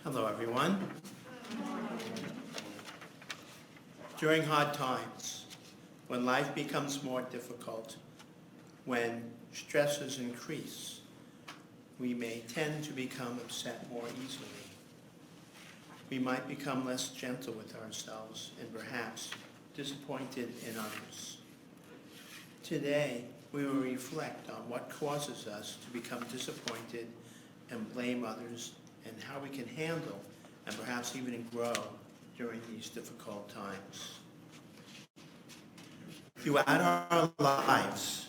Hello, everyone. During hard times, when life becomes more difficult, when stresses increase, we may tend to become upset more easily. We might become less gentle with ourselves and perhaps disappointed in others. Today, we will reflect on what causes us to become disappointed and blame others, and how we can handle and perhaps even grow during these difficult times. Throughout our lives,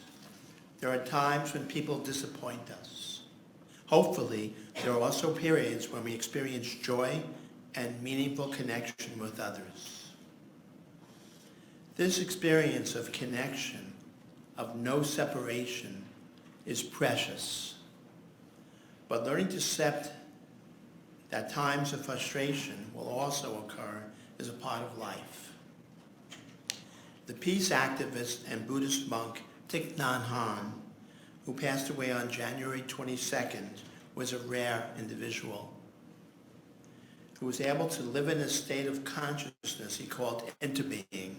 there are times when people disappoint us. Hopefully, there are also periods when we experience joy and meaningful connection with others. This experience of connection, of no separation, is precious. But learning to accept that times of frustration will also occur is a part of life. The peace activist and Buddhist monk Thich Nhat Hanh, who passed away on January 22nd, was a rare individual who was able to live in a state of consciousness he called interbeing.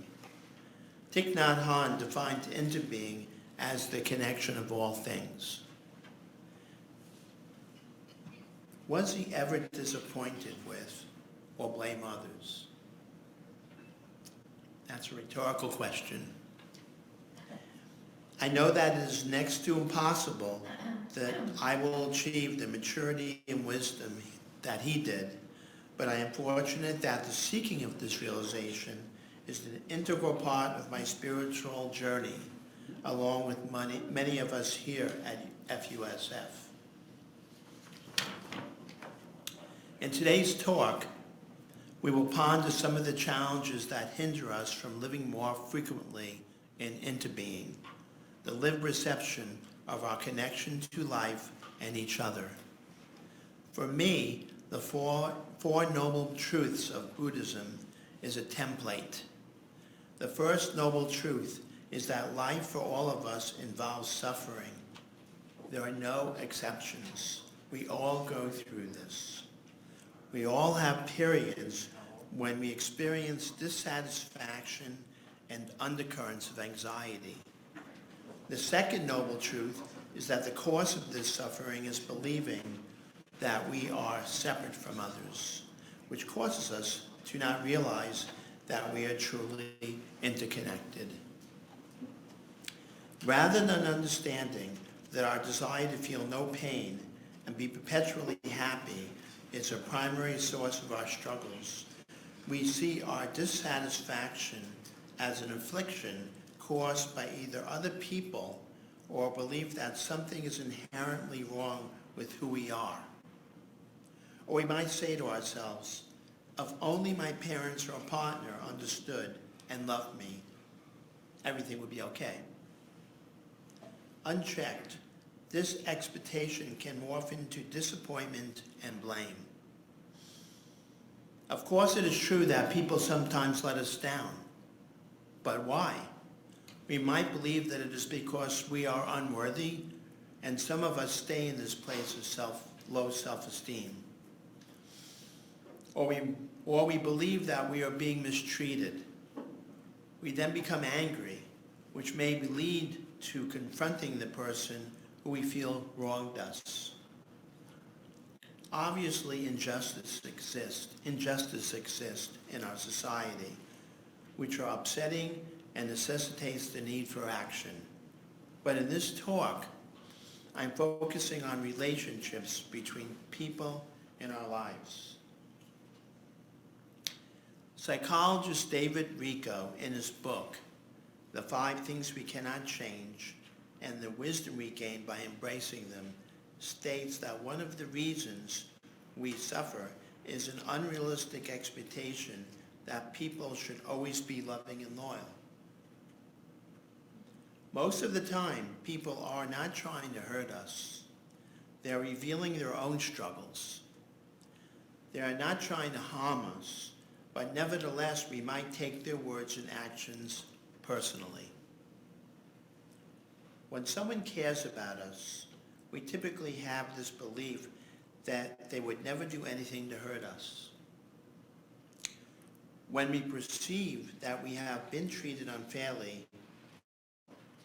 Thich Nhat Hanh defined interbeing as the connection of all things. Was he ever disappointed with or blame others? That's a rhetorical question. I know that it is next to impossible that I will achieve the maturity and wisdom that he did, but I am fortunate that the seeking of this realization is an integral part of my spiritual journey, along with many of us here at FUSF. In today's talk, we will ponder some of the challenges that hinder us from living more frequently in interbeing, the lived reception of our connection to life and each other. For me, the four noble truths of Buddhism is a template. The first noble truth is that life for all of us involves suffering. There are no exceptions. We all go through this. We all have periods when we experience dissatisfaction and undercurrents of anxiety. The second noble truth is that the cause of this suffering is believing that we are separate from others, which causes us to not realize that we are truly interconnected. Rather than understanding that our desire to feel no pain and be perpetually happy is a primary source of our struggles, we see our dissatisfaction as an affliction caused by either other people or a belief that something is inherently wrong with who we are. Or we might say to ourselves, if only my parents or a partner understood and loved me, everything would be okay. Unchecked, this expectation can morph into disappointment and blame. Of course, it is true that people sometimes let us down. But why? We might believe that it is because we are unworthy, and some of us stay in this place of low self-esteem. Or we believe that we are being mistreated. We then become angry, which may lead to confronting the person who we feel wronged us. Obviously, injustice exists in our society, which are upsetting and necessitates the need for action. But in this talk, I'm focusing on relationships between people in our lives. Psychologist David Richo, in his book, The 5 Things We Cannot Change and the Wisdom We Gain by Embracing Them, states that one of the reasons we suffer is an unrealistic expectation that people should always be loving and loyal. Most of the time, people are not trying to hurt us. They're revealing their own struggles. They are not trying to harm us, but nevertheless, we might take their words and actions personally. When someone cares about us, we typically have this belief that they would never do anything to hurt us. When we perceive that we have been treated unfairly,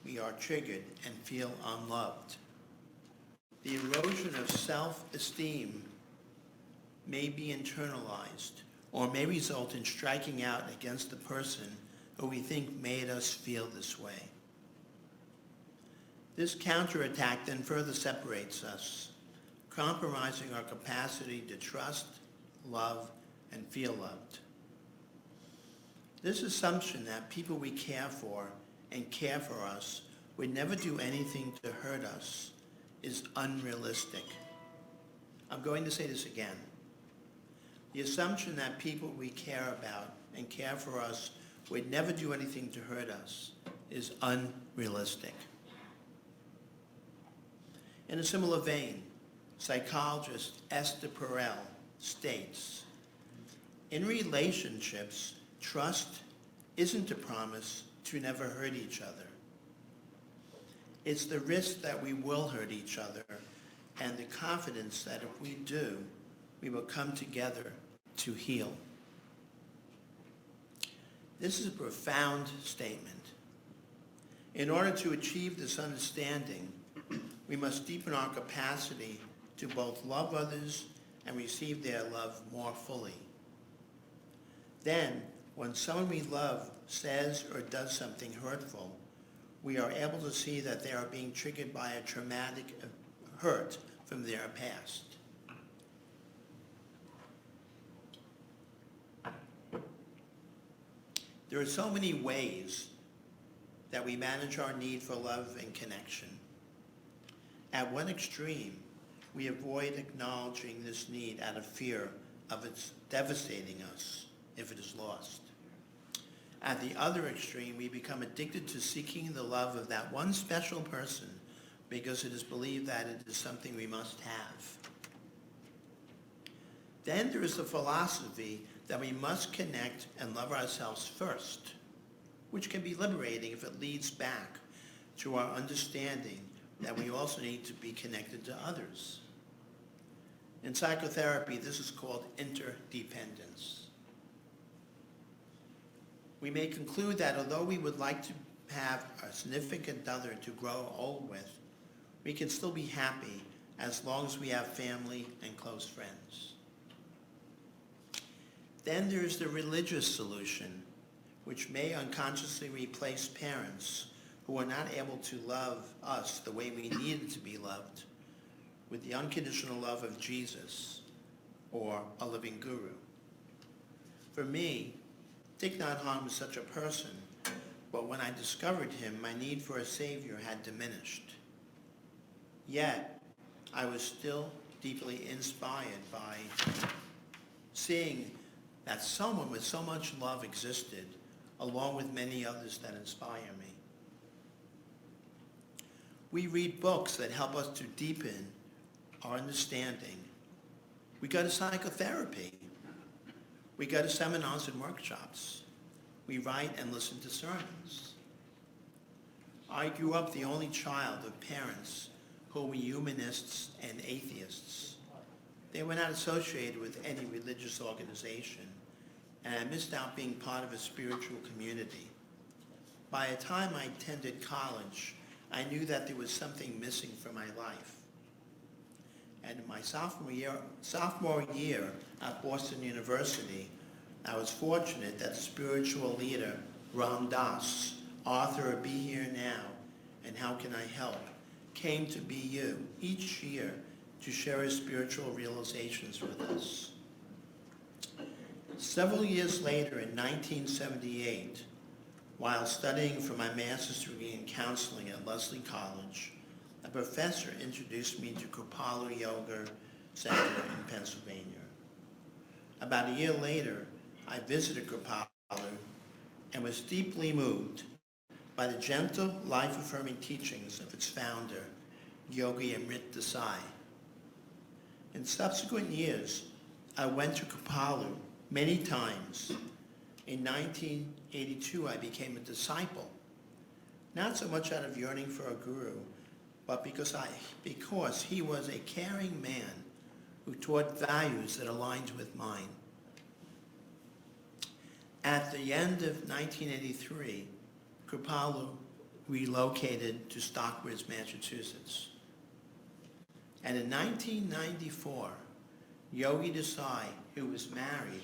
we are triggered and feel unloved. The erosion of self-esteem may be internalized or may result in striking out against the person who we think made us feel this way. This counterattack then further separates us, compromising our capacity to trust, love, and feel loved. This assumption that people we care for and care for us would never do anything to hurt us is unrealistic. I'm going to say this again. The assumption that people we care about and care for us would never do anything to hurt us is unrealistic. In a similar vein, psychologist Esther Perel states, in relationships, trust isn't a promise to never hurt each other. It's the risk that we will hurt each other and the confidence that if we do, we will come together to heal. This is a profound statement. In order to achieve this understanding, we must deepen our capacity to both love others and receive their love more fully. Then, when someone we love says or does something hurtful, we are able to see that they are being triggered by a traumatic hurt from their past. There are so many ways that we manage our need for love and connection. At one extreme, we avoid acknowledging this need out of fear of its devastating us if it is lost. At the other extreme, we become addicted to seeking the love of that one special person because it is believed that it is something we must have. Then there is the philosophy that we must connect and love ourselves first, which can be liberating if it leads back to our understanding that we also need to be connected to others. In psychotherapy, this is called interdependence. We may conclude that although we would like to have a significant other to grow old with, we can still be happy as long as we have family and close friends. Then there's the religious solution, which may unconsciously replace parents who are not able to love us the way we needed to be loved with the unconditional love of Jesus or a living guru. For me, Thich Nhat Hanh was such a person, but when I discovered him, my need for a savior had diminished. Yet, I was still deeply inspired by seeing that someone with so much love existed, along with many others that inspire me. We read books that help us to deepen our understanding. We go to psychotherapy. We go to seminars and workshops. We write and listen to sermons. I grew up the only child of parents who were humanists and atheists. They were not associated with any religious organization, and I missed out being part of a spiritual community. By the time I attended college, I knew that there was something missing from my life. And in my sophomore year at Boston University, I was fortunate that spiritual leader Ram Dass, author of Be Here Now and How Can I Help, came to BU each year to share his spiritual realizations with us. Several years later, in 1978, while studying for my master's degree in counseling at Lesley College, a professor introduced me to Kripalu Yoga Center in Pennsylvania. About a year later, I visited Kripalu and was deeply moved by the gentle, life-affirming teachings of its founder, Yogi Amrit Desai. In subsequent years, I went to Kripalu many times. In 1982, I became a disciple, not so much out of yearning for a guru, but because he was a caring man who taught values that aligned with mine. At the end of 1983, Kripalu relocated to Stockbridge, Massachusetts. And in 1994, Yogi Desai, who was married,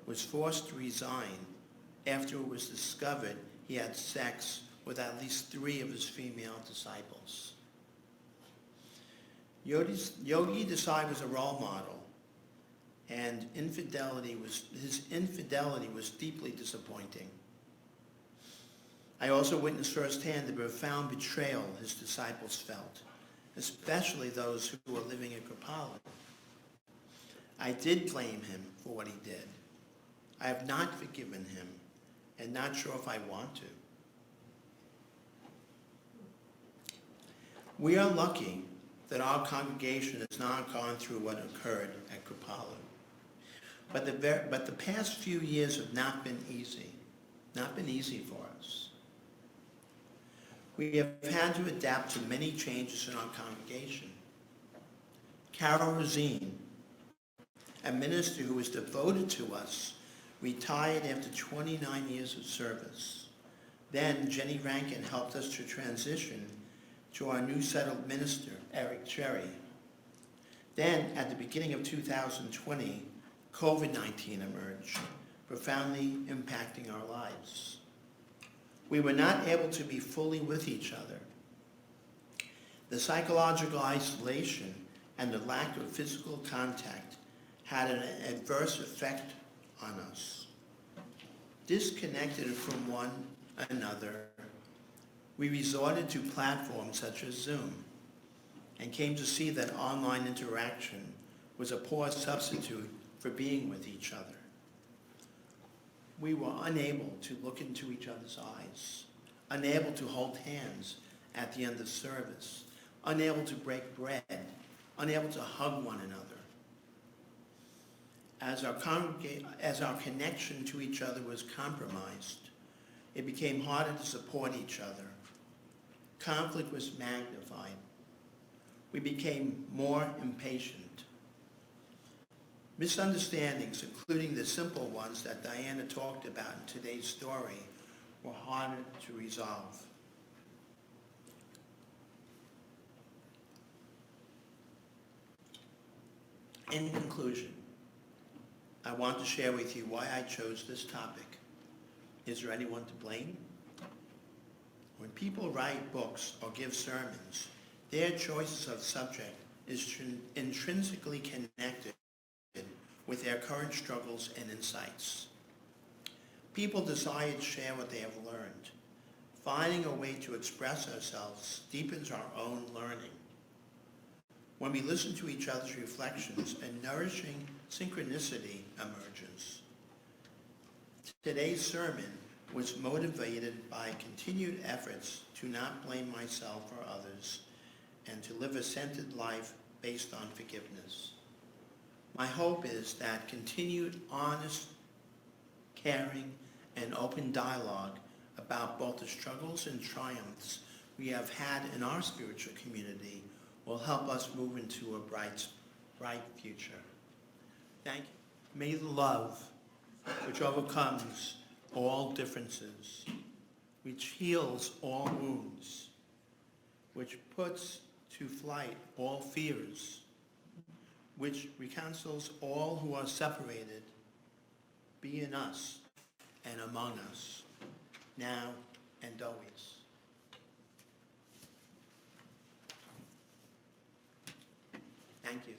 was forced to resign after it was discovered he had sex with at least 3 of his female disciples. Yogi Desai was a role model, and his infidelity was deeply disappointing. I also witnessed firsthand the profound betrayal his disciples felt, especially those who were living in Kripalu. I did blame him for what he did. I have not forgiven him, and not sure if I want to. We are lucky that our congregation has not gone through what occurred at Kripalu. But the past few years have not been easy for us. We have had to adapt to many changes in our congregation. Carol Rosine, a minister who was devoted to us, retired after 29 years of service. Then Jenny Rankin helped us to transition to our new settled minister, Eric Cherry. Then, at the beginning of 2020, COVID-19 emerged, profoundly impacting our lives. We were not able to be fully with each other. The psychological isolation and the lack of physical contact had an adverse effect on us. Disconnected from one another, we resorted to platforms such as Zoom and came to see that online interaction was a poor substitute for being with each other. We were unable to look into each other's eyes, unable to hold hands at the end of service, unable to break bread, unable to hug one another. As our connection to each other was compromised, it became harder to support each other. Conflict was magnified. We became more impatient. Misunderstandings, including the simple ones that Diana talked about in today's story, were harder to resolve. In conclusion, I want to share with you why I chose this topic. Is there anyone to blame? When people write books or give sermons, their choices of subject is intrinsically connected with their current struggles and insights. People desire to share what they have learned. Finding a way to express ourselves deepens our own learning. When we listen to each other's reflections, a nourishing synchronicity emerges. Today's sermon was motivated by continued efforts to not blame myself or others and to live a centered life based on forgiveness. My hope is that continued honest, caring, and open dialogue about both the struggles and triumphs we have had in our spiritual community will help us move into a bright future. Thank you. May the love which overcomes all differences, which heals all wounds, which puts to flight all fears, which reconciles all who are separated, be in us and among us, now and always. Thank you.